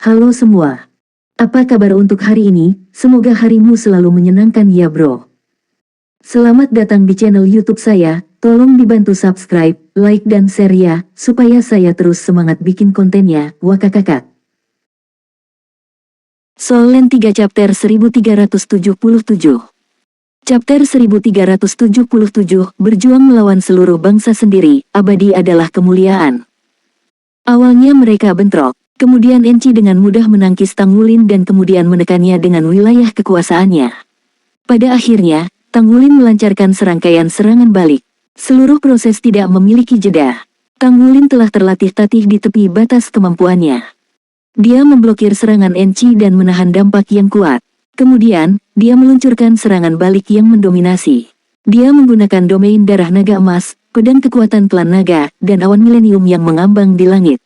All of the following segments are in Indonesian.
Halo semua. Apa kabar untuk hari ini? Semoga harimu selalu menyenangkan ya bro. Selamat datang di channel YouTube saya. Tolong dibantu subscribe, like dan share ya, supaya saya terus semangat bikin kontennya. Wakakakak. Solen 3 chapter 1377. Chapter 1377, berjuang melawan seluruh bangsa sendiri, abadi adalah kemuliaan. Awalnya mereka bentrok. Kemudian Enci dengan mudah menangkis Tang Wulin dan kemudian menekannya dengan wilayah kekuasaannya. Pada akhirnya, Tang Wulin melancarkan serangkaian serangan balik. Seluruh proses tidak memiliki jeda. Tang Wulin telah terlatih-tatih di tepi batas kemampuannya. Dia memblokir serangan Enci dan menahan dampak yang kuat. Kemudian, dia meluncurkan serangan balik yang mendominasi. Dia menggunakan domain darah naga emas, pedang kekuatan klan naga, dan awan milenium yang mengambang di langit.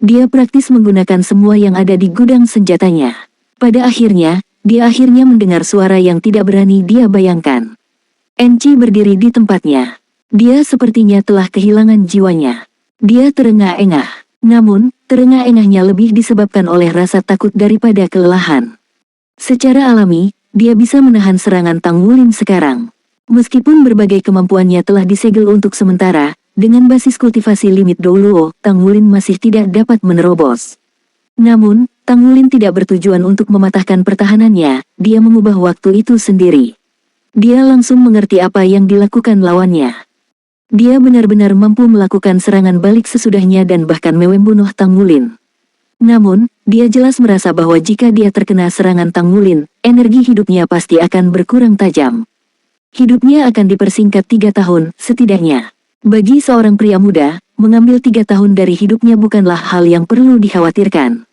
Dia praktis menggunakan semua yang ada di gudang senjatanya. Pada akhirnya, dia mendengar suara yang tidak berani dia bayangkan. Enci berdiri di tempatnya. Dia sepertinya telah kehilangan jiwanya. Dia terengah-engah. Namun, terengah-engahnya lebih disebabkan oleh rasa takut daripada kelelahan. Secara alami, dia bisa menahan serangan Tang Wulin sekarang. Meskipun berbagai kemampuannya telah disegel untuk sementara, dengan basis kultivasi limit Douluo, Tang Wulin masih tidak dapat menerobos. Namun, Tang Wulin tidak bertujuan untuk mematahkan pertahanannya, dia mengubah waktu itu sendiri. Dia langsung mengerti apa yang dilakukan lawannya. Dia benar-benar mampu melakukan serangan balik sesudahnya dan bahkan membunuh Tang Wulin. Namun, dia jelas merasa bahwa jika dia terkena serangan Tang Wulin, energi hidupnya pasti akan berkurang tajam. Hidupnya akan dipersingkat 3 tahun, setidaknya. Bagi seorang pria muda, mengambil 3 tahun dari hidupnya bukanlah hal yang perlu dikhawatirkan.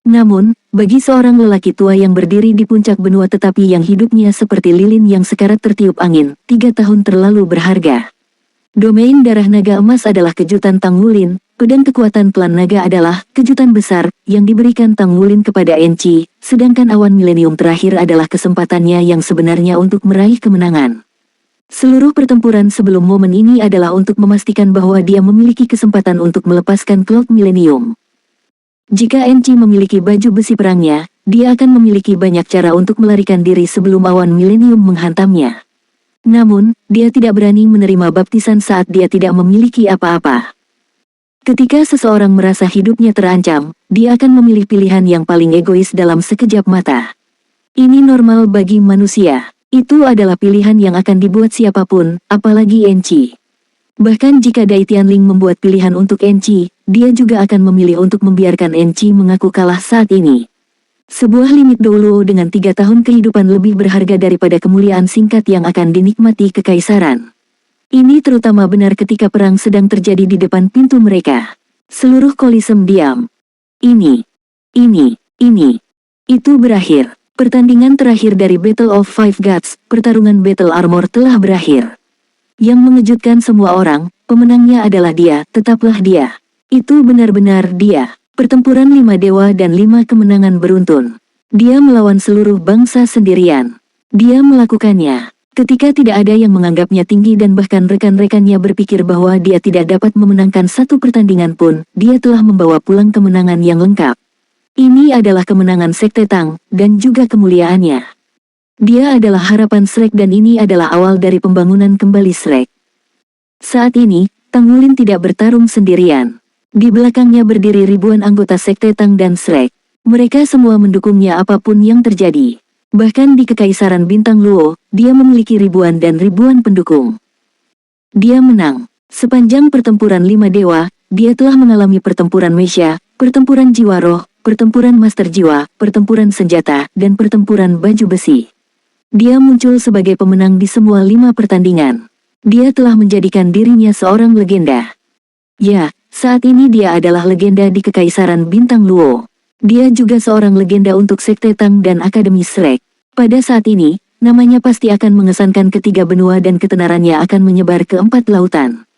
Namun, bagi seorang lelaki tua yang berdiri di puncak benua tetapi yang hidupnya seperti lilin yang sekarat tertiup angin, 3 tahun terlalu berharga. Domain darah naga emas adalah kejutan Tang Wulin, pedang kekuatan klan naga adalah kejutan besar yang diberikan Tang Wulin kepada Enci, sedangkan awan milenium terakhir adalah kesempatannya yang sebenarnya untuk meraih kemenangan. Seluruh pertempuran sebelum momen ini adalah untuk memastikan bahwa dia memiliki kesempatan untuk melepaskan Cloud Millennium. Jika Enci memiliki baju besi perangnya, dia akan memiliki banyak cara untuk melarikan diri sebelum awan milenium menghantamnya. Namun, dia tidak berani menerima baptisan saat dia tidak memiliki apa-apa. Ketika seseorang merasa hidupnya terancam, dia akan memilih pilihan yang paling egois dalam sekejap mata. Ini normal bagi manusia. Itu adalah pilihan yang akan dibuat siapapun, apalagi Enci. Bahkan jika Dai Tianling membuat pilihan untuk Enci, dia juga akan memilih untuk membiarkan Enci mengaku kalah saat ini. Sebuah limit Douluo dengan 3 tahun kehidupan lebih berharga daripada kemuliaan singkat yang akan dinikmati kekaisaran. Ini terutama benar ketika perang sedang terjadi di depan pintu mereka. Seluruh kolisem diam. Ini. Itu berakhir. Pertandingan terakhir dari Battle of Five Gods, pertarungan Battle Armor telah berakhir. Yang mengejutkan semua orang, pemenangnya adalah dia, tetaplah dia. Itu benar-benar dia. Pertempuran 5 dewa dan 5 kemenangan beruntun. Dia melawan seluruh bangsa sendirian. Dia melakukannya. Ketika tidak ada yang menganggapnya tinggi dan bahkan rekan-rekannya berpikir bahwa dia tidak dapat memenangkan satu pertandingan pun, dia telah membawa pulang kemenangan yang lengkap. Ini adalah kemenangan Sekte Tang, dan juga kemuliaannya. Dia adalah harapan Shrek dan ini adalah awal dari pembangunan kembali Shrek. Saat ini, Tang Wulin tidak bertarung sendirian. Di belakangnya berdiri ribuan anggota Sekte Tang dan Shrek. Mereka semua mendukungnya apapun yang terjadi. Bahkan di Kekaisaran Bintang Luo, dia memiliki ribuan dan ribuan pendukung. Dia menang. Sepanjang pertempuran 5 dewa, dia telah mengalami pertempuran Mesya, pertempuran jiwa roh, pertempuran master jiwa, pertempuran senjata, dan pertempuran baju besi. Dia muncul sebagai pemenang di semua 5 pertandingan. Dia telah menjadikan dirinya seorang legenda. Ya, saat ini dia adalah legenda di Kekaisaran Bintang Luo. Dia juga seorang legenda untuk Sekte Tang dan Akademi Shrek. Pada saat ini, namanya pasti akan mengesankan ketiga benua dan ketenarannya akan menyebar ke 4 lautan.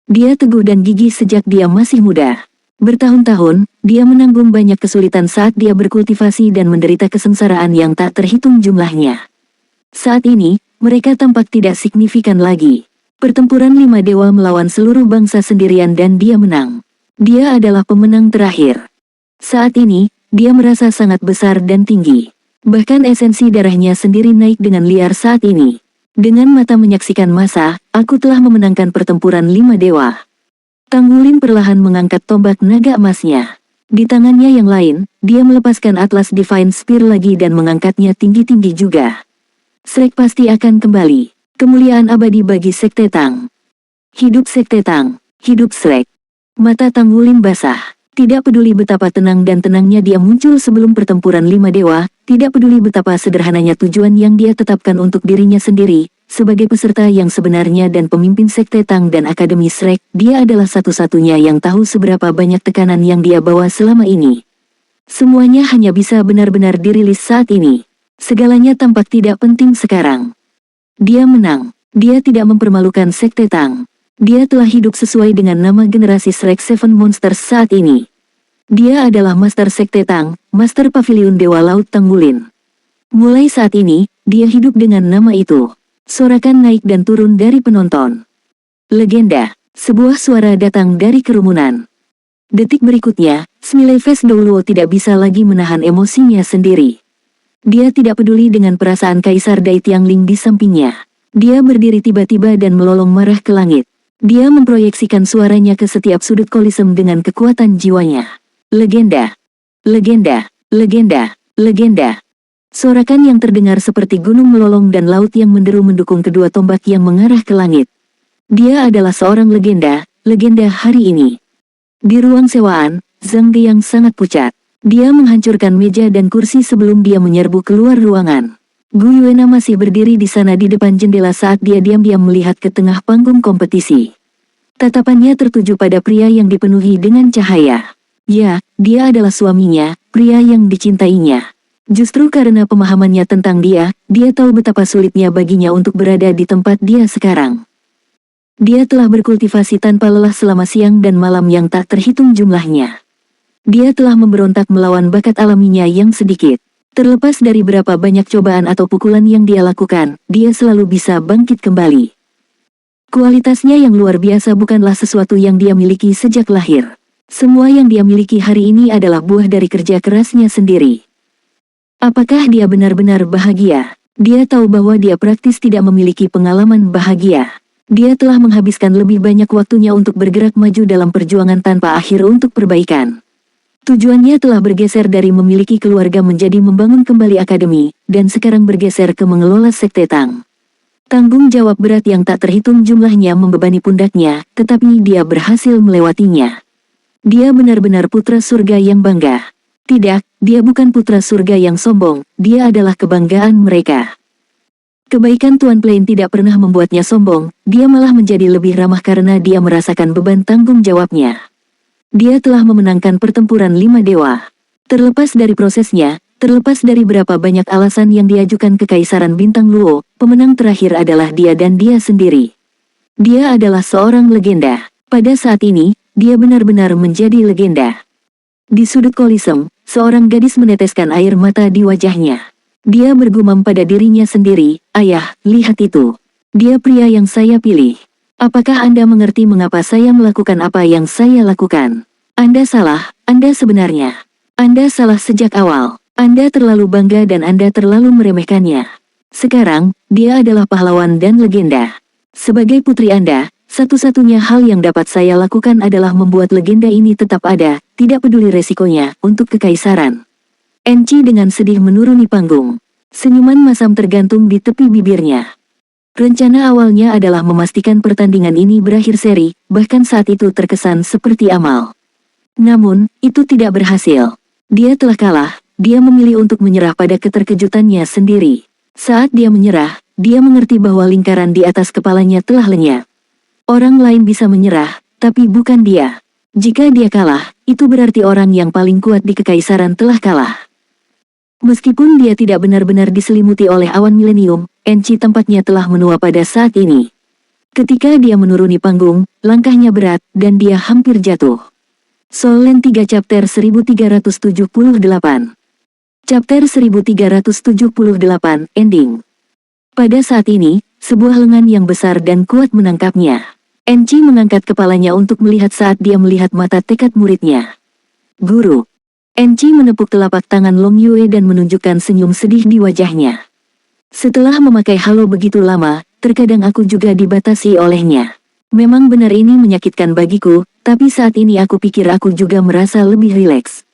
Dia teguh dan gigih sejak dia masih muda. Bertahun-tahun, dia menanggung banyak kesulitan saat dia berkultivasi dan menderita kesengsaraan yang tak terhitung jumlahnya. Saat ini, mereka tampak tidak signifikan lagi. Pertempuran 5 dewa melawan seluruh bangsa sendirian dan dia menang. Dia adalah pemenang terakhir. Saat ini, Dia merasa sangat besar dan tinggi. Bahkan esensi darahnya sendiri naik dengan liar saat ini. Dengan mata menyaksikan masa, aku telah memenangkan pertempuran 5 dewa. Tanggulin perlahan mengangkat tombak naga emasnya. Di tangannya yang lain, dia melepaskan Atlas Divine Spear lagi dan mengangkatnya tinggi-tinggi juga. Shrek pasti akan kembali. Kemuliaan abadi bagi Sekte Tang. Hidup Sekte Tang. Hidup Shrek. Mata Tanggulin basah. Tidak peduli betapa tenang dan tenangnya dia muncul sebelum pertempuran 5 dewa, tidak peduli betapa sederhananya tujuan yang dia tetapkan untuk dirinya sendiri, sebagai peserta yang sebenarnya dan pemimpin Sekte Tang dan Akademi Shrek, dia adalah satu-satunya yang tahu seberapa banyak tekanan yang dia bawa selama ini. Semuanya hanya bisa benar-benar dirilis saat ini. Segalanya tampak tidak penting sekarang. Dia menang. Dia tidak mempermalukan Sekte Tang. Dia telah hidup sesuai dengan nama generasi Shrek Seven Monsters saat ini. Dia adalah Master Sekte Tang, Master Pavilion Dewa Laut Tanggulin. Mulai saat ini, dia hidup dengan nama itu. Sorakan naik dan turun dari penonton. Legenda. Sebuah suara datang dari kerumunan. Detik berikutnya, Smiley-Face Douluo tidak bisa lagi menahan emosinya sendiri. Dia tidak peduli dengan perasaan Kaisar Dai Tiangling di sampingnya. Dia berdiri tiba-tiba dan melolong marah ke langit. Dia memproyeksikan suaranya ke setiap sudut kolisem dengan kekuatan jiwanya. Legenda. Legenda. Legenda. Legenda. Sorakan yang terdengar seperti gunung melolong dan laut yang menderu mendukung kedua tombak yang mengarah ke langit. Dia adalah seorang legenda, legenda hari ini. Di ruang sewaan, Zhang Geyang sangat pucat. Dia menghancurkan meja dan kursi sebelum dia menyerbu keluar ruangan. Gu Yuena masih berdiri di sana di depan jendela saat dia diam-diam melihat ke tengah panggung kompetisi. Tatapannya tertuju pada pria yang dipenuhi dengan cahaya. Ya, dia adalah suaminya, pria yang dicintainya. Justru karena pemahamannya tentang dia tahu betapa sulitnya baginya untuk berada di tempat dia sekarang. Dia telah berkultivasi tanpa lelah selama siang dan malam yang tak terhitung jumlahnya. Dia telah memberontak melawan bakat alaminya yang sedikit. Terlepas dari berapa banyak cobaan atau pukulan yang dia lakukan, dia selalu bisa bangkit kembali. Kualitasnya yang luar biasa bukanlah sesuatu yang dia miliki sejak lahir. Semua yang dia miliki hari ini adalah buah dari kerja kerasnya sendiri. Apakah dia benar-benar bahagia? Dia tahu bahwa dia praktis tidak memiliki pengalaman bahagia. Dia telah menghabiskan lebih banyak waktunya untuk bergerak maju dalam perjuangan tanpa akhir untuk perbaikan. Tujuannya telah bergeser dari memiliki keluarga menjadi membangun kembali akademi, dan sekarang bergeser ke mengelola Sekte Tang. Tanggung jawab berat yang tak terhitung jumlahnya membebani pundaknya, tetapi dia berhasil melewatinya. Dia benar-benar putra surga yang bangga. Tidak, dia bukan putra surga yang sombong, dia adalah kebanggaan mereka. Kebaikan Tuan Plain tidak pernah membuatnya sombong, dia malah menjadi lebih ramah karena dia merasakan beban tanggung jawabnya. Dia telah memenangkan pertempuran 5 dewa. Terlepas dari prosesnya, terlepas dari berapa banyak alasan yang diajukan ke Kekaisaran Bintang Luo, pemenang terakhir adalah dia dan dia sendiri. Dia adalah seorang legenda. Pada saat ini, dia benar-benar menjadi legenda. Di sudut kolisem, seorang gadis meneteskan air mata di wajahnya. Dia bergumam pada dirinya sendiri, "Ayah, lihat itu. Dia pria yang saya pilih. Apakah Anda mengerti mengapa saya melakukan apa yang saya lakukan? Anda salah, Anda sebenarnya. Anda salah sejak awal. Anda terlalu bangga dan Anda terlalu meremehkannya. Sekarang, dia adalah pahlawan dan legenda. Sebagai putri Anda, satu-satunya hal yang dapat saya lakukan adalah membuat legenda ini tetap ada, tidak peduli resikonya, untuk kekaisaran." Enci dengan sedih menuruni panggung. Senyuman masam tergantung di tepi bibirnya. Rencana awalnya adalah memastikan pertandingan ini berakhir seri, bahkan saat itu terkesan seperti amal. Namun, itu tidak berhasil. Dia telah kalah, dia memilih untuk menyerah pada keterkejutannya sendiri. Saat dia menyerah, dia mengerti bahwa lingkaran di atas kepalanya telah lenyap. Orang lain bisa menyerah, tapi bukan dia. Jika dia kalah, itu berarti orang yang paling kuat di kekaisaran telah kalah. Meskipun dia tidak benar-benar diselimuti oleh awan milenium, Enci tampaknya telah menua pada saat ini. Ketika dia menuruni panggung, langkahnya berat, dan dia hampir jatuh. Soul Land 3 Chapter 1378 Chapter 1378 Ending. Pada saat ini, sebuah lengan yang besar dan kuat menangkapnya. Enci mengangkat kepalanya untuk melihat saat dia melihat mata tekad muridnya. "Guru." Enci menepuk telapak tangan Long Yue dan menunjukkan senyum sedih di wajahnya. Setelah memakai halo begitu lama, terkadang aku juga dibatasi olehnya. Memang benar ini menyakitkan bagiku, tapi saat ini aku pikir aku juga merasa lebih rileks.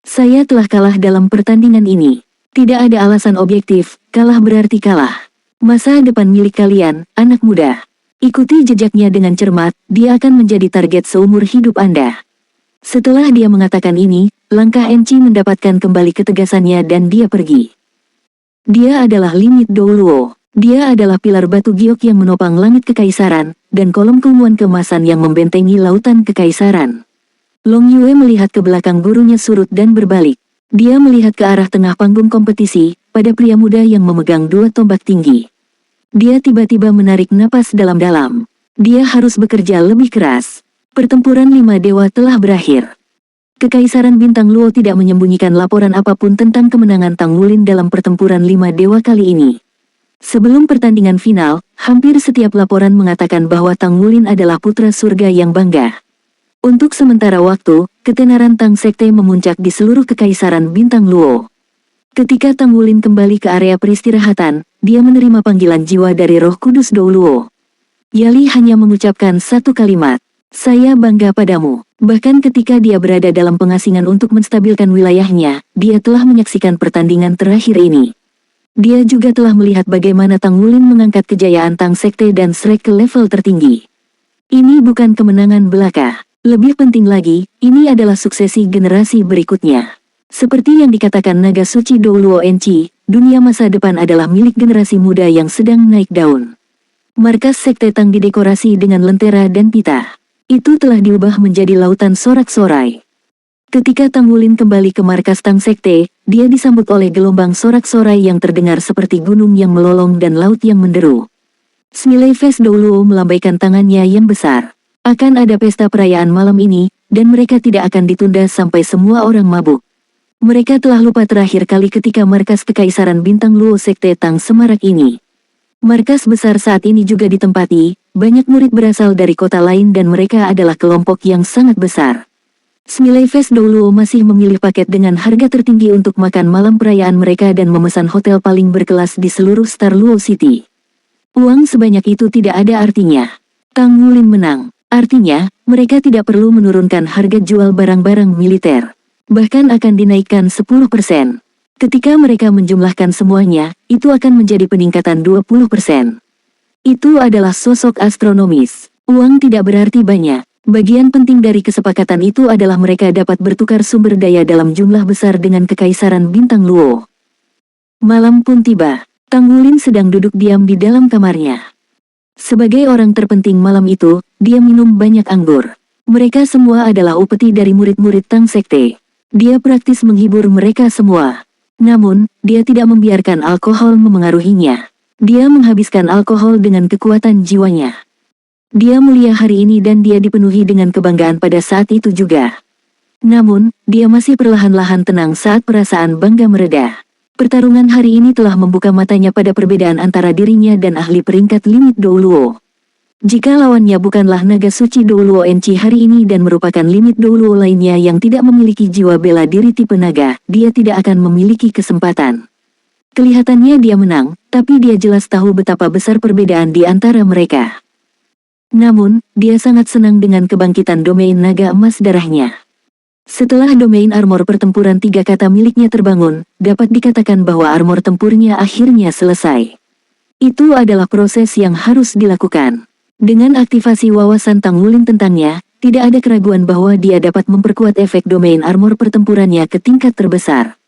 Saya telah kalah dalam pertandingan ini. Tidak ada alasan objektif, kalah berarti kalah. Masa depan milik kalian, anak muda. Ikuti jejaknya dengan cermat, dia akan menjadi target seumur hidup Anda. Setelah dia mengatakan ini, langkah Enci mendapatkan kembali ketegasannya dan dia pergi. Dia adalah Limit Douluo. Dia adalah pilar batu giok yang menopang langit kekaisaran, dan kolom keunguan keemasan yang membentengi lautan kekaisaran. Long Yue melihat ke belakang gurunya surut dan berbalik. Dia melihat ke arah tengah panggung kompetisi, pada pria muda yang memegang dua tombak tinggi. Dia tiba-tiba menarik napas dalam-dalam. Dia harus bekerja lebih keras. Pertempuran 5 dewa telah berakhir. Kekaisaran Bintang Luo tidak menyembunyikan laporan apapun tentang kemenangan Tang Wulin dalam pertempuran 5 dewa kali ini. Sebelum pertandingan final, hampir setiap laporan mengatakan bahwa Tang Wulin adalah putra surga yang bangga. Untuk sementara waktu, ketenaran Tang Sekte memuncak di seluruh kekaisaran Bintang Luo. Ketika Tang Wulin kembali ke area peristirahatan, dia menerima panggilan jiwa dari Roh Kudus Douluo. Yali hanya mengucapkan satu kalimat. Saya bangga padamu. Bahkan ketika dia berada dalam pengasingan untuk menstabilkan wilayahnya, dia telah menyaksikan pertandingan terakhir ini. Dia juga telah melihat bagaimana Tang Wulin mengangkat kejayaan Tang Sekte dan Shrek ke level tertinggi. Ini bukan kemenangan belaka. Lebih penting lagi, ini adalah suksesi generasi berikutnya. Seperti yang dikatakan naga suci Douluo Enci, dunia masa depan adalah milik generasi muda yang sedang naik daun. Markas Sekte Tang didekorasi dengan lentera dan pita. Itu telah diubah menjadi lautan sorak-sorai. Ketika Tang Wulin kembali ke markas Tang Sekte, dia disambut oleh gelombang sorak-sorai yang terdengar seperti gunung yang melolong dan laut yang menderu. Smiley Face Douluo melambaikan tangannya yang besar. Akan ada pesta perayaan malam ini, dan mereka tidak akan ditunda sampai semua orang mabuk. Mereka telah lupa terakhir kali ketika markas Kekaisaran Bintang Luo Sekte Tang semarak ini. Markas besar saat ini juga ditempati, banyak murid berasal dari kota lain dan mereka adalah kelompok yang sangat besar. Smiley Face Douluo masih memilih paket dengan harga tertinggi untuk makan malam perayaan mereka dan memesan hotel paling berkelas di seluruh Star Luo City. Uang sebanyak itu tidak ada artinya. Tang Wulin menang. Artinya, mereka tidak perlu menurunkan harga jual barang-barang militer. Bahkan akan dinaikkan 10%. Ketika mereka menjumlahkan semuanya, itu akan menjadi peningkatan 20%. Itu adalah sosok astronomis. Uang tidak berarti banyak. Bagian penting dari kesepakatan itu adalah mereka dapat bertukar sumber daya dalam jumlah besar dengan Kekaisaran Bintang Luo. Malam pun tiba. Tang Wulin sedang duduk diam di dalam kamarnya. Sebagai orang terpenting malam itu, dia minum banyak anggur. Mereka semua adalah upeti dari murid-murid Tang Sekte. Dia praktis menghibur mereka semua. Namun, dia tidak membiarkan alkohol memengaruhinya. Dia menghabiskan alkohol dengan kekuatan jiwanya. Dia mulia hari ini dan dia dipenuhi dengan kebanggaan pada saat itu juga. Namun, dia masih perlahan-lahan tenang saat perasaan bangga mereda. Pertarungan hari ini telah membuka matanya pada perbedaan antara dirinya dan ahli peringkat Limit Douluo. Jika lawannya bukanlah naga suci Douluo Enci hari ini dan merupakan Limit Douluo lainnya yang tidak memiliki jiwa bela diri tipe naga, dia tidak akan memiliki kesempatan. Kelihatannya dia menang, tapi dia jelas tahu betapa besar perbedaan di antara mereka. Namun, dia sangat senang dengan kebangkitan domain naga emas darahnya. Setelah domain armor pertempuran 3 kata miliknya terbangun, dapat dikatakan bahwa armor tempurnya akhirnya selesai. Itu adalah proses yang harus dilakukan. Dengan aktivasi wawasan Tang Wulin tentangnya, tidak ada keraguan bahwa dia dapat memperkuat efek domain armor pertempurannya ke tingkat terbesar.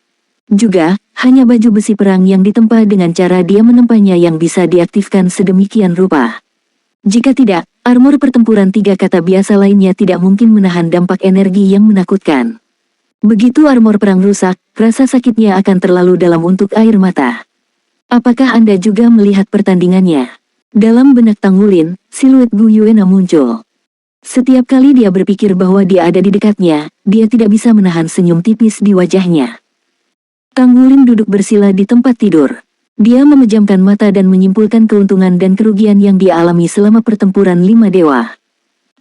Juga, hanya baju besi perang yang ditempa dengan cara dia menempanya yang bisa diaktifkan sedemikian rupa. Jika tidak, armor pertempuran 3 kata biasa lainnya tidak mungkin menahan dampak energi yang menakutkan. Begitu armor perang rusak, rasa sakitnya akan terlalu dalam untuk air mata. Apakah Anda juga melihat pertandingannya? Dalam benak Tang Wulin, siluet Gu Yuena muncul. Setiap kali dia berpikir bahwa dia ada di dekatnya, dia tidak bisa menahan senyum tipis di wajahnya. Tang Wulin duduk bersila di tempat tidur. Dia memejamkan mata dan menyimpulkan keuntungan dan kerugian yang dia alami selama pertempuran 5 dewa.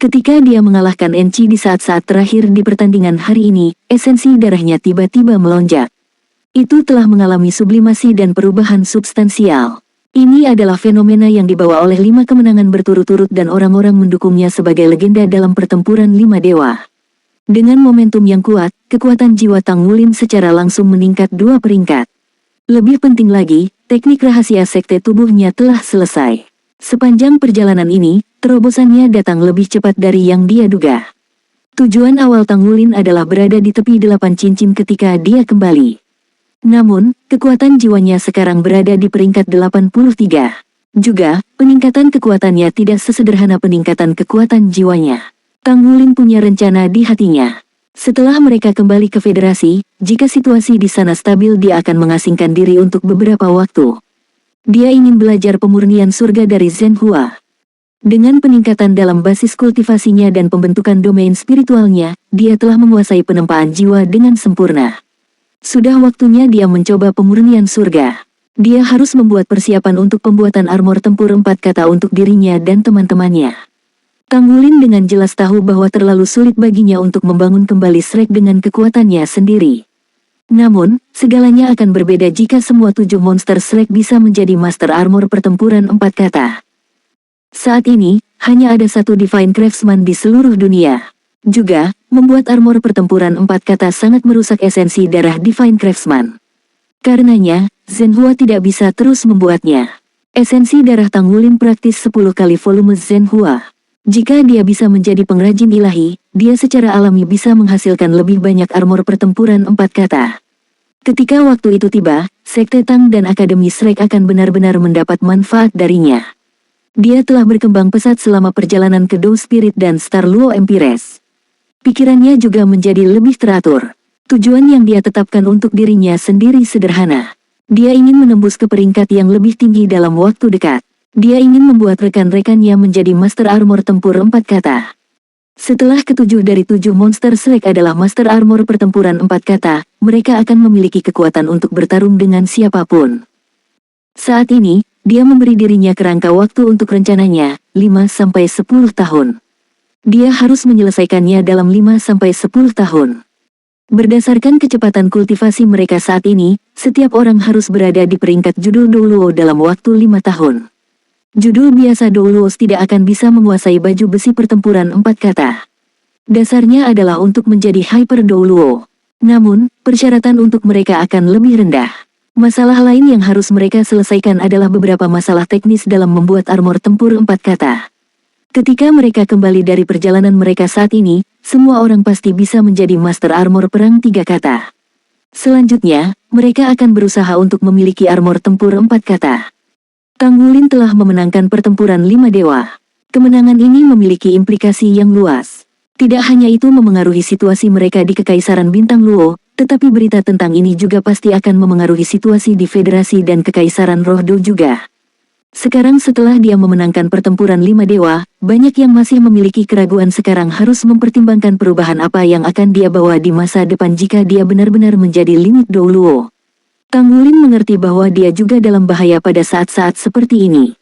Ketika dia mengalahkan Enchi di saat-saat terakhir di pertandingan hari ini, esensi darahnya tiba-tiba melonjak. Itu telah mengalami sublimasi dan perubahan substansial. Ini adalah fenomena yang dibawa oleh 5 kemenangan berturut-turut dan orang-orang mendukungnya sebagai legenda dalam pertempuran 5 dewa. Dengan momentum yang kuat, kekuatan jiwa Tang Wulin secara langsung meningkat 2 peringkat. Lebih penting lagi, teknik rahasia sekte tubuhnya telah selesai. Sepanjang perjalanan ini, terobosannya datang lebih cepat dari yang dia duga. Tujuan awal Tang Wulin adalah berada di tepi 8 cincin ketika dia kembali. Namun, kekuatan jiwanya sekarang berada di peringkat 83. Juga, peningkatan kekuatannya tidak sesederhana peningkatan kekuatan jiwanya. Tang Wulin punya rencana di hatinya. Setelah mereka kembali ke federasi, jika situasi di sana stabil dia akan mengasingkan diri untuk beberapa waktu. Dia ingin belajar pemurnian surga dari Zhenhua. Dengan peningkatan dalam basis kultivasinya dan pembentukan domain spiritualnya, dia telah menguasai penempaan jiwa dengan sempurna. Sudah waktunya dia mencoba pemurnian surga. Dia harus membuat persiapan untuk pembuatan armor tempur 4 kata untuk dirinya dan teman-temannya. Tang Wulin dengan jelas tahu bahwa terlalu sulit baginya untuk membangun kembali Shrek dengan kekuatannya sendiri. Namun, segalanya akan berbeda jika semua 7 monster Shrek bisa menjadi master armor pertempuran 4 kata. Saat ini, hanya ada 1 Divine Craftsman di seluruh dunia. Juga, membuat armor pertempuran 4 kata sangat merusak esensi darah Divine Craftsman. Karenanya, Zhenhua tidak bisa terus membuatnya. Esensi darah Tang Wulin praktis 10 kali volume Zhenhua. Jika dia bisa menjadi pengrajin ilahi, dia secara alami bisa menghasilkan lebih banyak armor pertempuran 4 kata. Ketika waktu itu tiba, Sekte Tang dan Akademi Shrek akan benar-benar mendapat manfaat darinya. Dia telah berkembang pesat selama perjalanan ke Dou Spirit dan Star Luo Empires. Pikirannya juga menjadi lebih teratur. Tujuan yang dia tetapkan untuk dirinya sendiri sederhana. Dia ingin menembus ke peringkat yang lebih tinggi dalam waktu dekat. Dia ingin membuat rekan-rekannya menjadi Master Armor Tempur 4 kata. Setelah ketujuh dari 7 monster Shrek adalah Master Armor Pertempuran 4 kata, mereka akan memiliki kekuatan untuk bertarung dengan siapapun. Saat ini, dia memberi dirinya kerangka waktu untuk rencananya, 5-10 tahun. Dia harus menyelesaikannya dalam 5-10 tahun. Berdasarkan kecepatan kultivasi mereka saat ini, setiap orang harus berada di peringkat judul Dou Luo dalam waktu 5 tahun. Judul biasa Dou Luo tidak akan bisa menguasai baju besi pertempuran 4 kata. Dasarnya adalah untuk menjadi Hyper Dou Luo. Namun, persyaratan untuk mereka akan lebih rendah. Masalah lain yang harus mereka selesaikan adalah beberapa masalah teknis dalam membuat armor tempur 4 kata. Ketika mereka kembali dari perjalanan mereka saat ini, semua orang pasti bisa menjadi Master Armor Perang 3 kata. Selanjutnya, mereka akan berusaha untuk memiliki armor tempur 4 kata. Tang Wulin telah memenangkan pertempuran 5 dewa. Kemenangan ini memiliki implikasi yang luas. Tidak hanya itu memengaruhi situasi mereka di Kekaisaran Bintang Luo, tetapi berita tentang ini juga pasti akan memengaruhi situasi di Federasi dan Kekaisaran Roh Dou juga. Sekarang setelah dia memenangkan pertempuran 5 dewa, banyak yang masih memiliki keraguan sekarang harus mempertimbangkan perubahan apa yang akan dia bawa di masa depan jika dia benar-benar menjadi limit Dou Luo. Tang Wulin mengerti bahwa dia juga dalam bahaya pada saat-saat seperti ini.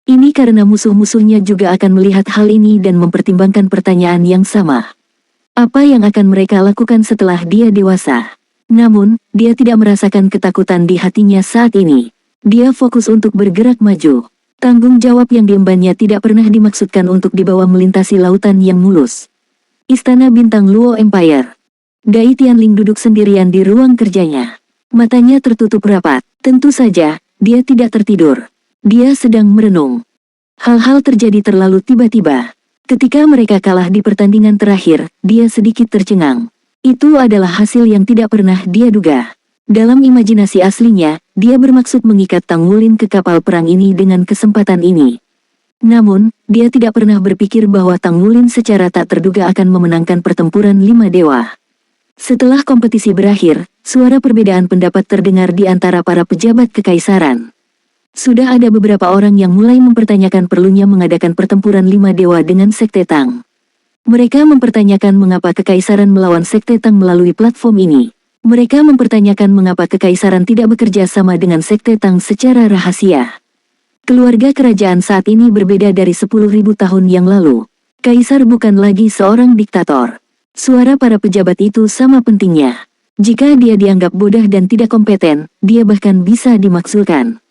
Ini karena musuh-musuhnya juga akan melihat hal ini dan mempertimbangkan pertanyaan yang sama. Apa yang akan mereka lakukan setelah dia dewasa? Namun, dia tidak merasakan ketakutan di hatinya saat ini. Dia fokus untuk bergerak maju. Tanggung jawab yang diembannya tidak pernah dimaksudkan untuk dibawa melintasi lautan yang mulus. Istana Bintang Luo Empire. Dai Tianling duduk sendirian di ruang kerjanya. Matanya tertutup rapat. Tentu saja, dia tidak tertidur. Dia sedang merenung. Hal-hal terjadi terlalu tiba-tiba. Ketika mereka kalah di pertandingan terakhir, dia sedikit tercengang. Itu adalah hasil yang tidak pernah dia duga. Dalam imajinasi aslinya, dia bermaksud mengikat Tang Wulin ke kapal perang ini dengan kesempatan ini. Namun, dia tidak pernah berpikir bahwa Tang Wulin secara tak terduga akan memenangkan pertempuran 5 dewa. Setelah kompetisi berakhir, suara perbedaan pendapat terdengar di antara para pejabat kekaisaran. Sudah ada beberapa orang yang mulai mempertanyakan perlunya mengadakan pertempuran 5 dewa dengan Sekte Tang. Mereka mempertanyakan mengapa kekaisaran melawan Sekte Tang melalui platform ini. Mereka mempertanyakan mengapa kekaisaran tidak bekerja sama dengan Sekte Tang secara rahasia. Keluarga kerajaan saat ini berbeda dari 10.000 tahun yang lalu. Kaisar bukan lagi seorang diktator. Suara para pejabat itu sama pentingnya. Jika dia dianggap bodoh dan tidak kompeten, dia bahkan bisa dimakzulkan.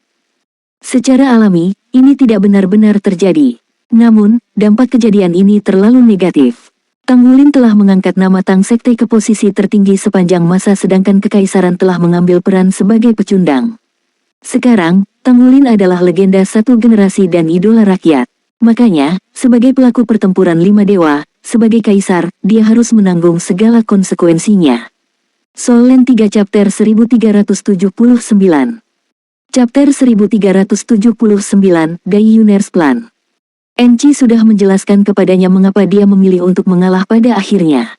Secara alami, ini tidak benar-benar terjadi. Namun, dampak kejadian ini terlalu negatif. Tanggulin telah mengangkat nama Tang Sekte ke posisi tertinggi sepanjang masa sedangkan kekaisaran telah mengambil peran sebagai pecundang. Sekarang, Tanggulin adalah legenda satu generasi dan idola rakyat. Makanya, sebagai pelaku pertempuran 5 dewa, sebagai kaisar, dia harus menanggung segala konsekuensinya. Soul Land 3 Chapter 1379 Chapter 1379, Dai Yuners Plan. Enci sudah menjelaskan kepadanya mengapa dia memilih untuk mengalah pada akhirnya.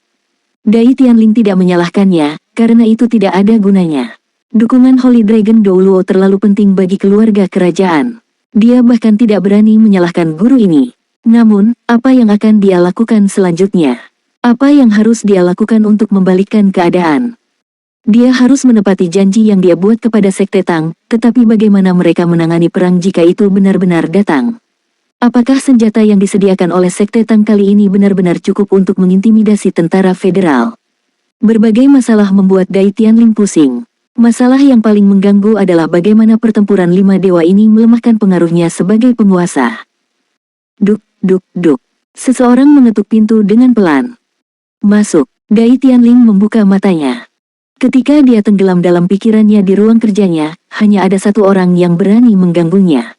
Dai Tianling tidak menyalahkannya, karena itu tidak ada gunanya. Dukungan Holy Dragon Douluo terlalu penting bagi keluarga kerajaan. Dia bahkan tidak berani menyalahkan guru ini. Namun, apa yang akan dia lakukan selanjutnya? Apa yang harus dia lakukan untuk membalikkan keadaan? Dia harus menepati janji yang dia buat kepada Sekte Tang, tetapi bagaimana mereka menangani perang jika itu benar-benar datang? Apakah senjata yang disediakan oleh Sekte Tang kali ini benar-benar cukup untuk mengintimidasi tentara federal? Berbagai masalah membuat Dai Tianling pusing. Masalah yang paling mengganggu adalah bagaimana pertempuran 5 dewa ini melemahkan pengaruhnya sebagai penguasa. Duk, duk, duk. Seseorang mengetuk pintu dengan pelan. Masuk. Dai Tianling membuka matanya. Ketika dia tenggelam dalam pikirannya di ruang kerjanya, hanya ada satu orang yang berani mengganggunya.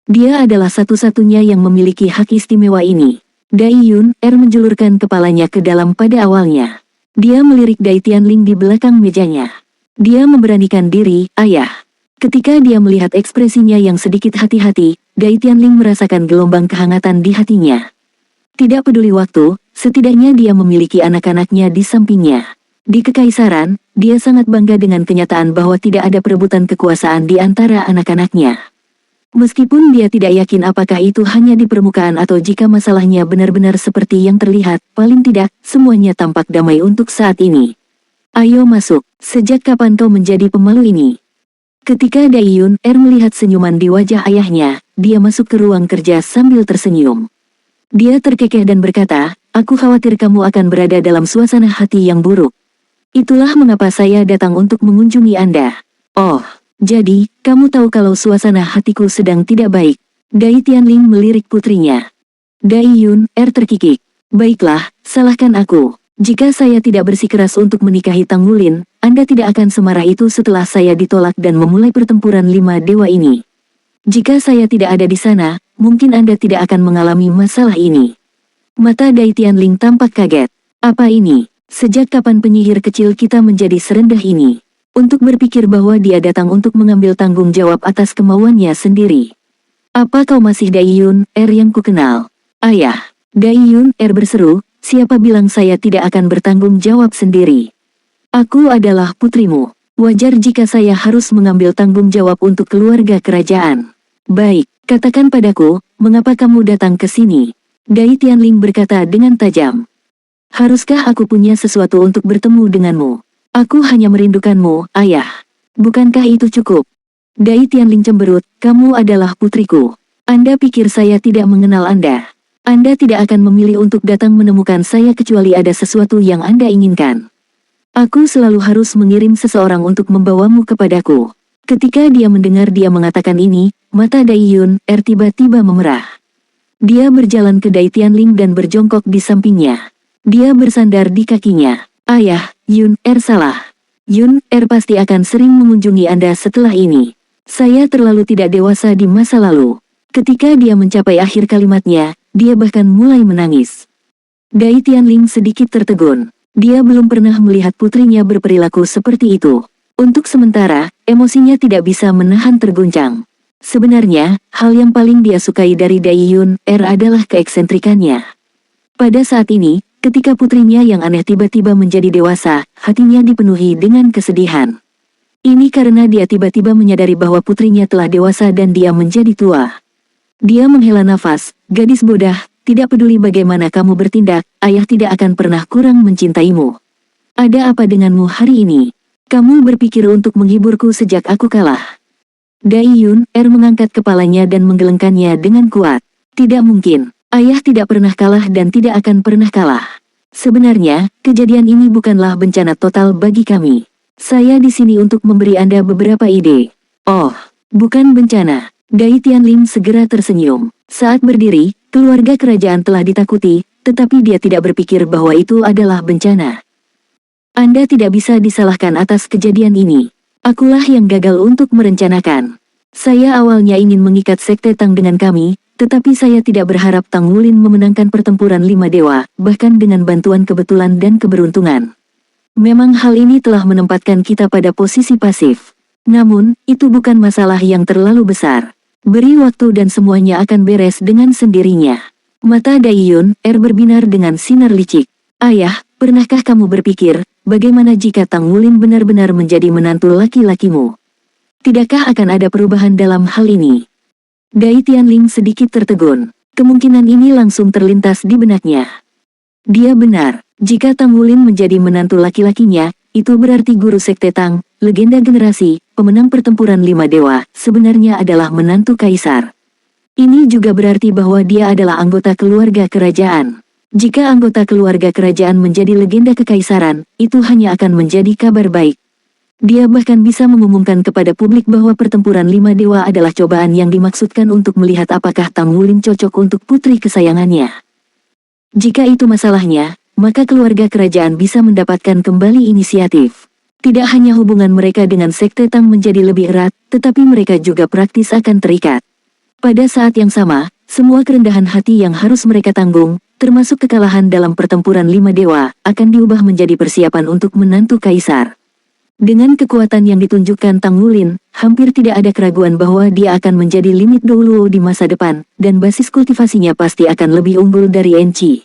Dia adalah satu-satunya yang memiliki hak istimewa ini. Dai Yun menjulurkan kepalanya ke dalam pada awalnya. Dia melirik Dai Tianling di belakang mejanya. Dia memberanikan diri, ayah. Ketika dia melihat ekspresinya yang sedikit hati-hati, Dai Tianling merasakan gelombang kehangatan di hatinya. Tidak peduli waktu, setidaknya dia memiliki anak-anaknya di sampingnya. Di kekaisaran, dia sangat bangga dengan kenyataan bahwa tidak ada perebutan kekuasaan di antara anak-anaknya. Meskipun dia tidak yakin apakah itu hanya di permukaan atau jika masalahnya benar-benar seperti yang terlihat, paling tidak, semuanya tampak damai untuk saat ini. Ayo masuk, sejak kapan kau menjadi pemalu ini? Ketika Dai Yun melihat senyuman di wajah ayahnya, dia masuk ke ruang kerja sambil tersenyum. Dia terkekeh dan berkata, aku khawatir kamu akan berada dalam suasana hati yang buruk. Itulah mengapa saya datang untuk mengunjungi Anda. Oh, jadi, kamu tahu kalau suasana hatiku sedang tidak baik. Dai Tianling melirik putrinya. Dai Yun terkikik. Baiklah, salahkan aku. Jika saya tidak bersikeras untuk menikahi Tanggulin, Anda tidak akan semarah itu setelah saya ditolak dan memulai pertempuran 5 dewa ini. Jika saya tidak ada di sana, mungkin Anda tidak akan mengalami masalah ini. Mata Dai Tianling tampak kaget. Apa ini? Sejak kapan penyihir kecil kita menjadi serendah ini? Untuk berpikir bahwa dia datang untuk mengambil tanggung jawab atas kemauannya sendiri. Apa kau masih Dai Yun yang kukenal? Ayah, Dai Yun berseru, siapa bilang saya tidak akan bertanggung jawab sendiri? Aku adalah putrimu. Wajar jika saya harus mengambil tanggung jawab untuk keluarga kerajaan. Baik, katakan padaku, mengapa kamu datang ke sini? Dai Tianling berkata dengan tajam. Haruskah aku punya sesuatu untuk bertemu denganmu? Aku hanya merindukanmu, ayah. Bukankah itu cukup? Dai Tianling cemberut, kamu adalah putriku. Anda pikir saya tidak mengenal Anda? Anda tidak akan memilih untuk datang menemukan saya kecuali ada sesuatu yang Anda inginkan. Aku selalu harus mengirim seseorang untuk membawamu kepadaku. Ketika dia mendengar dia mengatakan ini, mata Dai Yun tiba-tiba memerah. Dia berjalan ke Dai Tianling dan berjongkok di sampingnya. Dia bersandar di kakinya. Ayah, Yun salah. Yun pasti akan sering mengunjungi Anda setelah ini. Saya terlalu tidak dewasa di masa lalu. Ketika dia mencapai akhir kalimatnya, dia bahkan mulai menangis. Dai Tianling sedikit tertegun. Dia belum pernah melihat putrinya berperilaku seperti itu. Untuk sementara, emosinya tidak bisa menahan terguncang. Sebenarnya, hal yang paling dia sukai dari Dai Yun adalah keeksentrikannya. Pada saat ini, ketika putrinya yang aneh tiba-tiba menjadi dewasa, hatinya dipenuhi dengan kesedihan. Ini karena dia tiba-tiba menyadari bahwa putrinya telah dewasa dan dia menjadi tua. Dia menghela nafas, gadis bodoh, tidak peduli bagaimana kamu bertindak, ayah tidak akan pernah kurang mencintaimu. Ada apa denganmu hari ini? Kamu berpikir untuk menghiburku sejak aku kalah. Dai Yun mengangkat kepalanya dan menggelengkannya dengan kuat. Tidak mungkin, Ayah tidak pernah kalah dan tidak akan pernah kalah. Sebenarnya, kejadian ini bukanlah bencana total bagi kami. Saya di sini untuk memberi Anda beberapa ide. Oh, bukan bencana. Dai Tianling segera tersenyum. Saat berdiri, keluarga kerajaan telah ditakuti, tetapi dia tidak berpikir bahwa itu adalah bencana. Anda tidak bisa disalahkan atas kejadian ini. Akulah yang gagal untuk merencanakan. Saya awalnya ingin mengikat Sekte Tang dengan kami, tetapi saya tidak berharap Tang Wulin memenangkan pertempuran 5 dewa, bahkan dengan bantuan kebetulan dan keberuntungan. Memang hal ini telah menempatkan kita pada posisi pasif. Namun, itu bukan masalah yang terlalu besar. Beri waktu dan semuanya akan beres dengan sendirinya. Mata Dai Yun berbinar dengan sinar licik. Ayah, pernahkah kamu berpikir, bagaimana jika Tang Wulin benar-benar menjadi menantu laki-lakimu? Tidakkah akan ada perubahan dalam hal ini? Dai Tianling sedikit tertegun. Kemungkinan ini langsung terlintas di benaknya. Dia benar. Jika Tang Wulin menjadi menantu laki-lakinya, itu berarti guru Sekte Tang, legenda generasi, pemenang pertempuran 5 dewa, sebenarnya adalah menantu kaisar. Ini juga berarti bahwa dia adalah anggota keluarga kerajaan. Jika anggota keluarga kerajaan menjadi legenda kekaisaran, itu hanya akan menjadi kabar baik. Dia bahkan bisa mengumumkan kepada publik bahwa pertempuran 5 dewa adalah cobaan yang dimaksudkan untuk melihat apakah Tang Wulin cocok untuk putri kesayangannya. Jika itu masalahnya, maka keluarga kerajaan bisa mendapatkan kembali inisiatif. Tidak hanya hubungan mereka dengan Sekte Tang menjadi lebih erat, tetapi mereka juga praktis akan terikat. Pada saat yang sama, semua kerendahan hati yang harus mereka tanggung, termasuk kekalahan dalam pertempuran 5 dewa, akan diubah menjadi persiapan untuk menantu kaisar. Dengan kekuatan yang ditunjukkan Tang Wulin, hampir tidak ada keraguan bahwa dia akan menjadi limit Douluo di masa depan, dan basis kultivasinya pasti akan lebih unggul dari Enchi.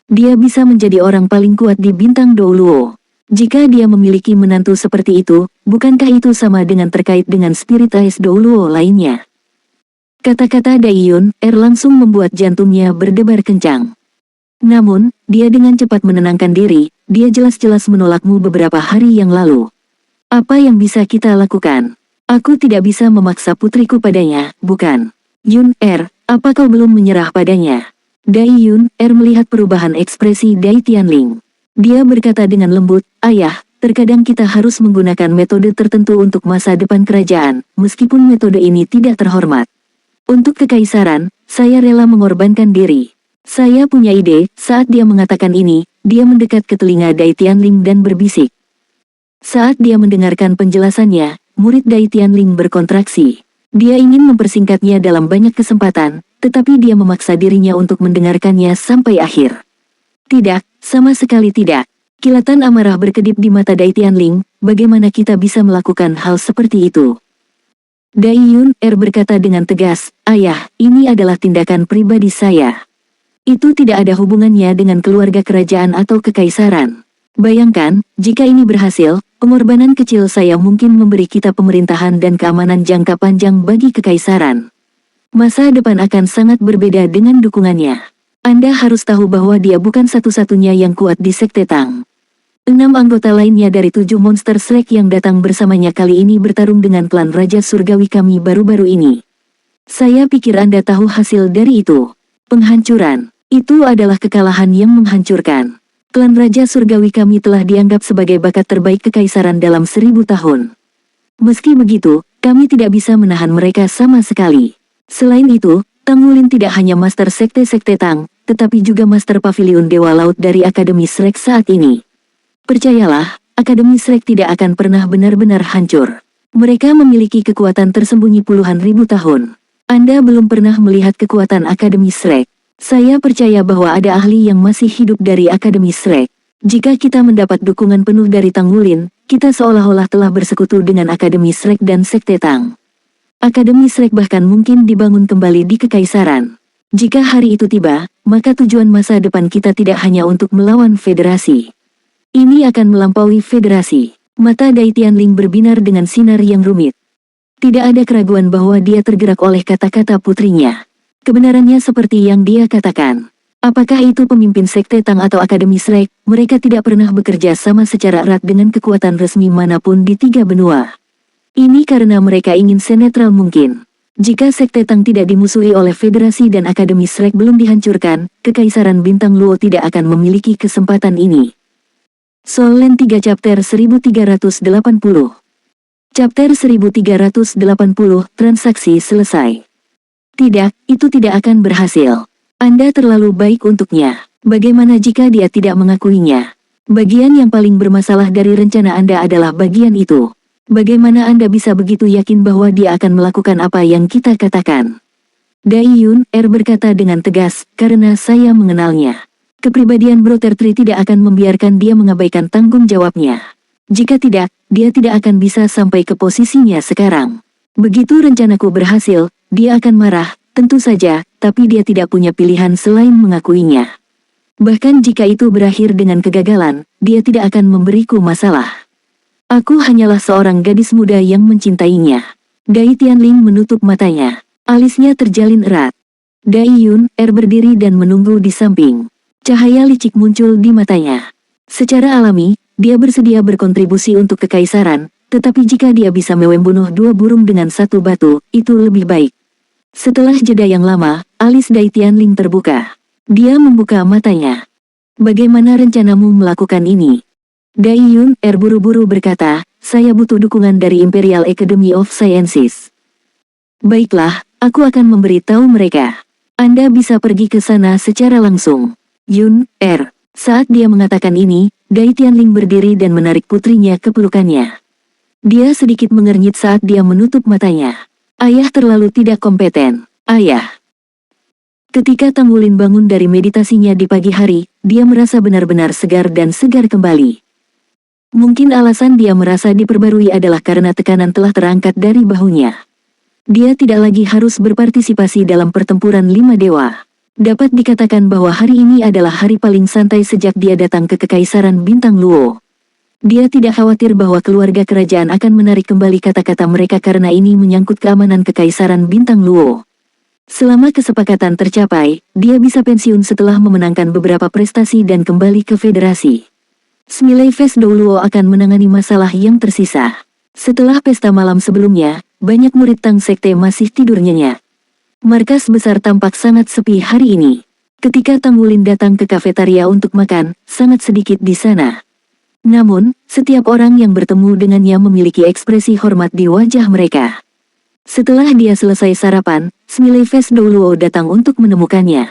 Dia bisa menjadi orang paling kuat di bintang Douluo. Jika dia memiliki menantu seperti itu, bukankah itu sama dengan terkait dengan spirit AS Douluo lainnya? Kata-kata Dai Yun langsung membuat jantungnya berdebar kencang. Namun, dia dengan cepat menenangkan diri, dia jelas-jelas menolakmu beberapa hari yang lalu. Apa yang bisa kita lakukan? Aku tidak bisa memaksa putriku padanya, bukan? Yun apa kau belum menyerah padanya? Dai Yun melihat perubahan ekspresi Dai Tianling. Dia berkata dengan lembut, Ayah, terkadang kita harus menggunakan metode tertentu untuk masa depan kerajaan, meskipun metode ini tidak terhormat. Untuk kekaisaran, saya rela mengorbankan diri. Saya punya ide. Saat dia mengatakan ini, dia mendekat ke telinga Dai Tianling dan berbisik. Saat dia mendengarkan penjelasannya, murid Dai Tianling berkontraksi. Dia ingin mempersingkatnya dalam banyak kesempatan, tetapi dia memaksa dirinya untuk mendengarkannya sampai akhir. Tidak, sama sekali tidak. Kilatan amarah berkedip di mata Dai Tianling, bagaimana kita bisa melakukan hal seperti itu? Dai Yun berkata dengan tegas, Ayah, ini adalah tindakan pribadi saya. Itu tidak ada hubungannya dengan keluarga kerajaan atau kekaisaran. Bayangkan, jika ini berhasil, pengorbanan kecil saya mungkin memberi kita pemerintahan dan keamanan jangka panjang bagi kekaisaran. Masa depan akan sangat berbeda dengan dukungannya. Anda harus tahu bahwa dia bukan satu-satunya yang kuat di Sekte Tang. 6 anggota lainnya dari 7 monster Shrek yang datang bersamanya kali ini bertarung dengan klan Raja Surgawi kami baru-baru ini. Saya pikir Anda tahu hasil dari itu. Penghancuran. Itu adalah kekalahan yang menghancurkan. Klan Raja Surgawi kami telah dianggap sebagai bakat terbaik kekaisaran dalam 1000 tahun. Meski begitu, kami tidak bisa menahan mereka sama sekali. Selain itu, Tang Wulin tidak hanya Master Sekte Tang, tetapi juga Master Pavilion Dewa Laut dari Akademi Shrek saat ini. Percayalah, Akademi Shrek tidak akan pernah benar-benar hancur. Mereka memiliki kekuatan tersembunyi puluhan ribu tahun. Anda belum pernah melihat kekuatan Akademi Shrek. Saya percaya bahwa ada ahli yang masih hidup dari Akademi Shrek. Jika kita mendapat dukungan penuh dari Tang Wulin, kita seolah-olah telah bersekutu dengan Akademi Shrek dan Sekte Tang. Akademi Shrek bahkan mungkin dibangun kembali di kekaisaran. Jika hari itu tiba, maka tujuan masa depan kita tidak hanya untuk melawan federasi. Ini akan melampaui federasi. Mata Dai Tianling berbinar dengan sinar yang rumit. Tidak ada keraguan bahwa dia tergerak oleh kata-kata putrinya. Kebenarannya seperti yang dia katakan. Apakah itu pemimpin Sekte Tang atau Akademi Shrek, mereka tidak pernah bekerja sama secara erat dengan kekuatan resmi manapun di 3 benua. Ini karena mereka ingin senetral mungkin. Jika Sekte Tang tidak dimusuhi oleh Federasi dan Akademi Shrek belum dihancurkan, Kekaisaran Bintang Luo tidak akan memiliki kesempatan ini. Soul Land 3 Chapter 1380. Chapter 1380, transaksi selesai. Tidak, itu tidak akan berhasil. Anda terlalu baik untuknya. Bagaimana jika dia tidak mengakuinya? Bagian yang paling bermasalah dari rencana Anda adalah bagian itu. Bagaimana Anda bisa begitu yakin bahwa dia akan melakukan apa yang kita katakan? Dai Yun berkata dengan tegas, karena saya mengenalnya. Kepribadian Brother Tree tidak akan membiarkan dia mengabaikan tanggung jawabnya. Jika tidak, dia tidak akan bisa sampai ke posisinya sekarang. Begitu rencanaku berhasil, dia akan marah, tentu saja, tapi dia tidak punya pilihan selain mengakuinya. Bahkan jika itu berakhir dengan kegagalan, dia tidak akan memberiku masalah. Aku hanyalah seorang gadis muda yang mencintainya. Dai Tianling menutup matanya. Alisnya terjalin erat. Dai Yun berdiri dan menunggu di samping. Cahaya licik muncul di matanya. Secara alami, dia bersedia berkontribusi untuk kekaisaran, tetapi jika dia bisa membunuh dua burung dengan satu batu, itu lebih baik. Setelah jeda yang lama, alis Dai Tianling terbuka. Dia membuka matanya. Bagaimana rencanamu melakukan ini? Dai Yun buru-buru berkata, saya butuh dukungan dari Imperial Academy of Sciences. Baiklah, aku akan memberi tahu mereka. Anda bisa pergi ke sana secara langsung. Yun Saat dia mengatakan ini, Dai Tianling berdiri dan menarik putrinya ke pelukannya. Dia sedikit mengernyit saat dia menutup matanya. Ayah terlalu tidak kompeten. Ayah. Ketika Tang Wulin bangun dari meditasinya di pagi hari, dia merasa benar-benar segar dan segar kembali. Mungkin alasan dia merasa diperbarui adalah karena tekanan telah terangkat dari bahunya. Dia tidak lagi harus berpartisipasi dalam pertempuran 5 dewa. Dapat dikatakan bahwa hari ini adalah hari paling santai sejak dia datang ke Kekaisaran Bintang Luo. Dia tidak khawatir bahwa keluarga kerajaan akan menarik kembali kata-kata mereka karena ini menyangkut keamanan Kekaisaran Bintang Luo. Selama kesepakatan tercapai, dia bisa pensiun setelah memenangkan beberapa prestasi dan kembali ke federasi. Smiley Face Luo akan menangani masalah yang tersisa. Setelah pesta malam sebelumnya, banyak murid Tang Sekte masih tidur nyenyak. Markas besar tampak sangat sepi hari ini. Ketika Tang Wulin datang ke kafetaria untuk makan, sangat sedikit di sana. Namun, setiap orang yang bertemu dengannya memiliki ekspresi hormat di wajah mereka. Setelah dia selesai sarapan, Smiley Face Luo datang untuk menemukannya.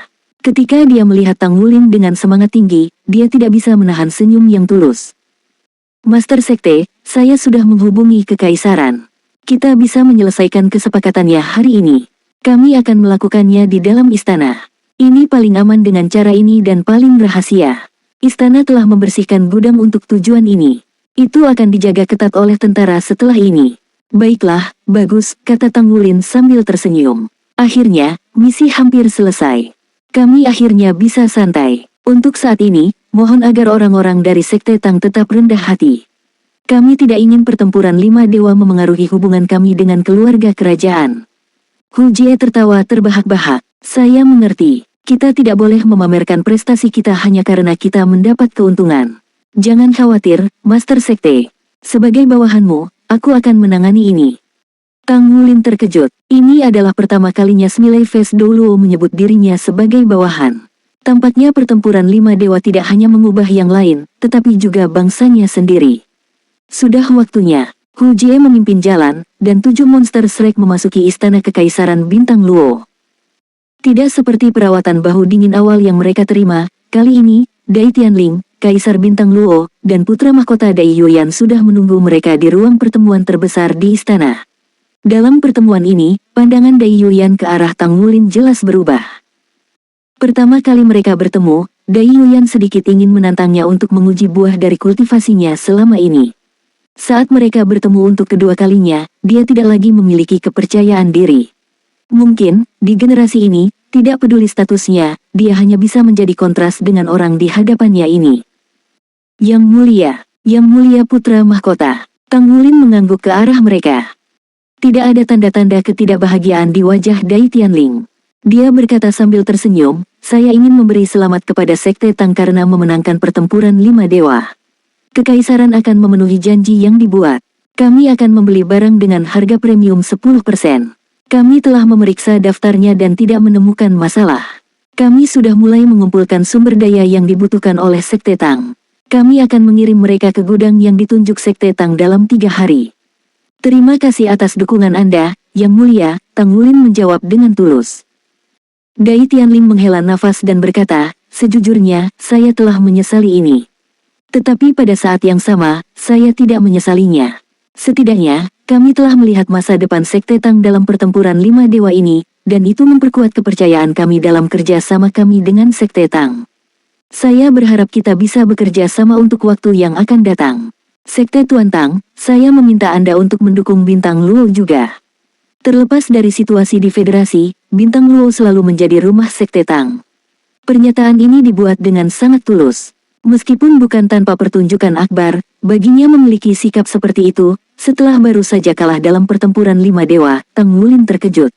Ketika dia melihat Tang Wulin dengan semangat tinggi, dia tidak bisa menahan senyum yang tulus. Master Sekte, saya sudah menghubungi Kekaisaran. Kita bisa menyelesaikan kesepakatannya hari ini. Kami akan melakukannya di dalam istana. Ini paling aman dengan cara ini dan paling rahasia. Istana telah membersihkan gudang untuk tujuan ini. Itu akan dijaga ketat oleh tentara setelah ini. Baiklah, bagus, kata Tang Wulin sambil tersenyum. Akhirnya, misi hampir selesai. Kami akhirnya bisa santai. Untuk saat ini, mohon agar orang-orang dari Sekte Tang tetap rendah hati. Kami tidak ingin pertempuran 5 dewa memengaruhi hubungan kami dengan keluarga kerajaan. Hu Jie tertawa terbahak-bahak. Saya mengerti. Kita tidak boleh memamerkan prestasi kita hanya karena kita mendapat keuntungan. Jangan khawatir, Master Sekte. Sebagai bawahanmu, aku akan menangani ini. Tang Wulin terkejut. Ini adalah pertama kalinya Smiley Face Luo menyebut dirinya sebagai bawahan. Tampaknya pertempuran 5 dewa tidak hanya mengubah yang lain, tetapi juga bangsanya sendiri. Sudah waktunya. Hu Jie memimpin jalan, dan 7 monster Shrek memasuki istana Kekaisaran Bintang Luo. Tidak seperti perawatan bahu dingin awal yang mereka terima, kali ini, Dai Tianling, Kaisar Bintang Luo, dan putra mahkota Dai Yuyan sudah menunggu mereka di ruang pertemuan terbesar di istana. Dalam pertemuan ini, pandangan Dai Yuyan ke arah Tang Wulin jelas berubah. Pertama kali mereka bertemu, Dai Yuyan sedikit ingin menantangnya untuk menguji buah dari kultivasinya selama ini. Saat mereka bertemu untuk kedua kalinya, dia tidak lagi memiliki kepercayaan diri. Mungkin, di generasi ini, tidak peduli statusnya, dia hanya bisa menjadi kontras dengan orang di hadapannya ini. Yang Mulia Putra Mahkota. Tang Wulin mengangguk ke arah mereka. Tidak ada tanda-tanda ketidakbahagiaan di wajah Dai Tianling. Dia berkata sambil tersenyum, saya ingin memberi selamat kepada Sekte Tang karena memenangkan pertempuran 5 dewa. Kekaisaran akan memenuhi janji yang dibuat. Kami akan membeli barang dengan harga premium 10%. Kami telah memeriksa daftarnya dan tidak menemukan masalah. Kami sudah mulai mengumpulkan sumber daya yang dibutuhkan oleh Sekte Tang. Kami akan mengirim mereka ke gudang yang ditunjuk Sekte Tang dalam 3 hari. Terima kasih atas dukungan Anda, Yang Mulia, Tang Wulin menjawab dengan tulus. Dai Tianling menghela nafas dan berkata, sejujurnya, saya telah menyesali ini. Tetapi pada saat yang sama, saya tidak menyesalinya. Setidaknya, kami telah melihat masa depan Sekte Tang dalam pertempuran 5 dewa ini, dan itu memperkuat kepercayaan kami dalam kerja sama kami dengan Sekte Tang. Saya berharap kita bisa bekerja sama untuk waktu yang akan datang. Sekte Tuan Tang, saya meminta Anda untuk mendukung Bintang Luo juga. Terlepas dari situasi di Federasi, Bintang Luo selalu menjadi rumah Sekte Tang. Pernyataan ini dibuat dengan sangat tulus. Meskipun bukan tanpa pertunjukan akbar, baginya memiliki sikap seperti itu, setelah baru saja kalah dalam pertempuran 5 dewa, Tang Wulin terkejut.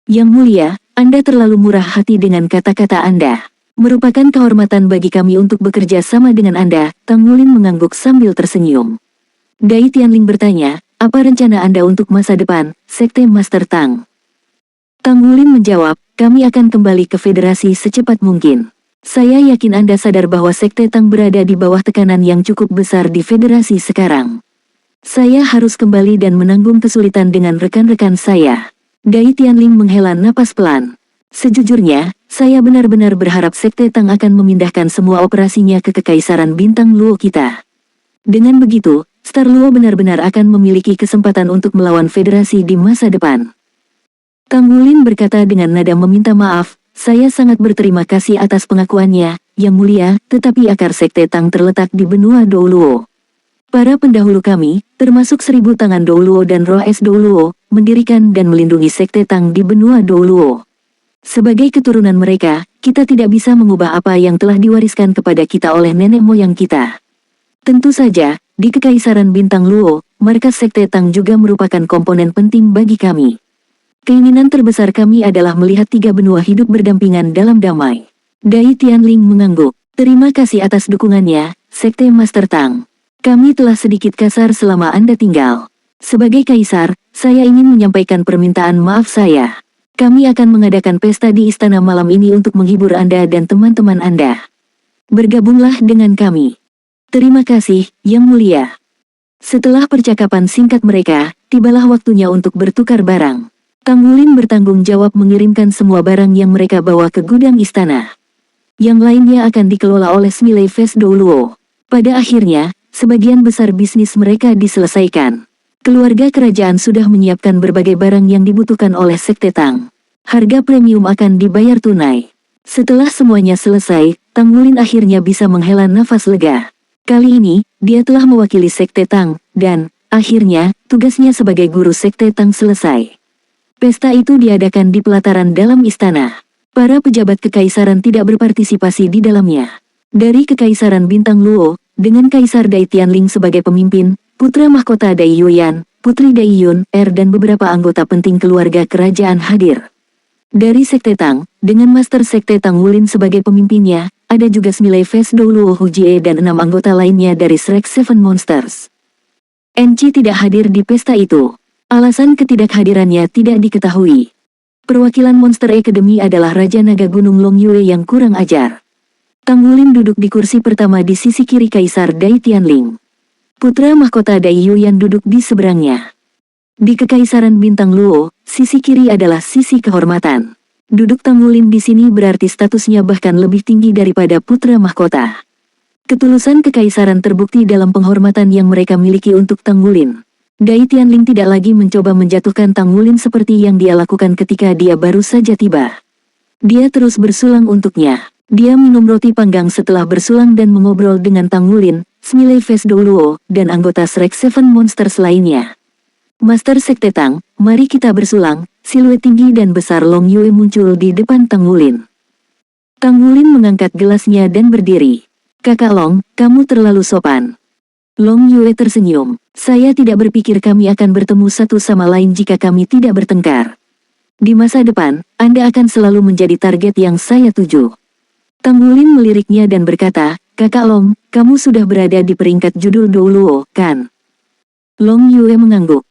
Yang Mulia, Anda terlalu murah hati dengan kata-kata Anda. Merupakan kehormatan bagi kami untuk bekerja sama dengan Anda, Tang Wulin mengangguk sambil tersenyum. Dai Tianling bertanya, apa rencana Anda untuk masa depan, Sekte Master Tang? Tang Wulin menjawab, kami akan kembali ke Federasi secepat mungkin. Saya yakin Anda sadar bahwa Sekte Tang berada di bawah tekanan yang cukup besar di Federasi sekarang. Saya harus kembali dan menanggung kesulitan dengan rekan-rekan saya. Dai Tianling menghela napas pelan. Sejujurnya, saya benar-benar berharap Sekte Tang akan memindahkan semua operasinya ke Kekaisaran Bintang Luo kita. Dengan begitu, Star Luo benar-benar akan memiliki kesempatan untuk melawan Federasi di masa depan. Tang Wulin berkata dengan nada meminta maaf, saya sangat berterima kasih atas pengakuannya, Yang Mulia, tetapi akar Sekte Tang terletak di benua Douluo. Para pendahulu kami, termasuk 1000 tangan Douluo dan Roh Es Douluo, mendirikan dan melindungi Sekte Tang di benua Douluo. Sebagai keturunan mereka, kita tidak bisa mengubah apa yang telah diwariskan kepada kita oleh nenek moyang kita. Tentu saja, di Kekaisaran Bintang Luo, markas Sekte Tang juga merupakan komponen penting bagi kami. Keinginan terbesar kami adalah melihat 3 benua hidup berdampingan dalam damai. Dai Tianling mengangguk. Terima kasih atas dukungannya, Sekte Master Tang. Kami telah sedikit kasar selama Anda tinggal. Sebagai kaisar, saya ingin menyampaikan permintaan maaf saya. Kami akan mengadakan pesta di istana malam ini untuk menghibur Anda dan teman-teman Anda. Bergabunglah dengan kami. Terima kasih, Yang Mulia. Setelah percakapan singkat mereka, tibalah waktunya untuk bertukar barang. Tang Wulin bertanggung jawab mengirimkan semua barang yang mereka bawa ke gudang istana. Yang lainnya akan dikelola oleh Smiley Face Douluo. Pada akhirnya, sebagian besar bisnis mereka diselesaikan. Keluarga kerajaan sudah menyiapkan berbagai barang yang dibutuhkan oleh Sekte Tang. Harga premium akan dibayar tunai. Setelah semuanya selesai, Tang Wulin akhirnya bisa menghela nafas lega. Kali ini, dia telah mewakili Sekte Tang, dan, akhirnya, tugasnya sebagai guru Sekte Tang selesai. Pesta itu diadakan di pelataran dalam istana. Para pejabat kekaisaran tidak berpartisipasi di dalamnya. Dari Kekaisaran Bintang Luo, dengan Kaisar Dai Tianling sebagai pemimpin, putra mahkota Dai Yuyan, putri Dai Yun, dan beberapa anggota penting keluarga kerajaan hadir. Dari Sekte Tang, dengan Master Sekte Tang Wulin sebagai pemimpinnya, ada juga Smiley Face Douluo Hujie dan 6 anggota lainnya dari Shrek Seven Monsters. Enci tidak hadir di pesta itu. Alasan ketidakhadirannya tidak diketahui. Perwakilan Monster Academy adalah Raja Naga Gunung Long Yue yang kurang ajar. Tang Wulin duduk di kursi pertama di sisi kiri Kaisar Dai Tianling. Putra mahkota Dai Yuyan duduk di seberangnya. Di Kekaisaran Bintang Luo, sisi kiri adalah sisi kehormatan. Duduk Tang Wulin di sini berarti statusnya bahkan lebih tinggi daripada putra mahkota. Ketulusan kekaisaran terbukti dalam penghormatan yang mereka miliki untuk Tang Wulin. Dai Tianling tidak lagi mencoba menjatuhkan Tang Wulin seperti yang dia lakukan ketika dia baru saja tiba. Dia terus bersulang untuknya. Dia minum roti panggang setelah bersulang dan mengobrol dengan Tang Wulin, Smiley Face Douluo, dan anggota Shrek Seven Monsters lainnya. Master Sekte Tang, mari kita bersulang. Siluet tinggi dan besar Long Yue muncul di depan Tang Wulin. Tang Wulin mengangkat gelasnya dan berdiri. Kakak Long, kamu terlalu sopan. Long Yue tersenyum. Saya tidak berpikir kami akan bertemu satu sama lain jika kami tidak bertengkar. Di masa depan, Anda akan selalu menjadi target yang saya tuju. Tang Wulin meliriknya dan berkata, Kakak Long, kamu sudah berada di peringkat judul Douluo, kan? Long Yue mengangguk.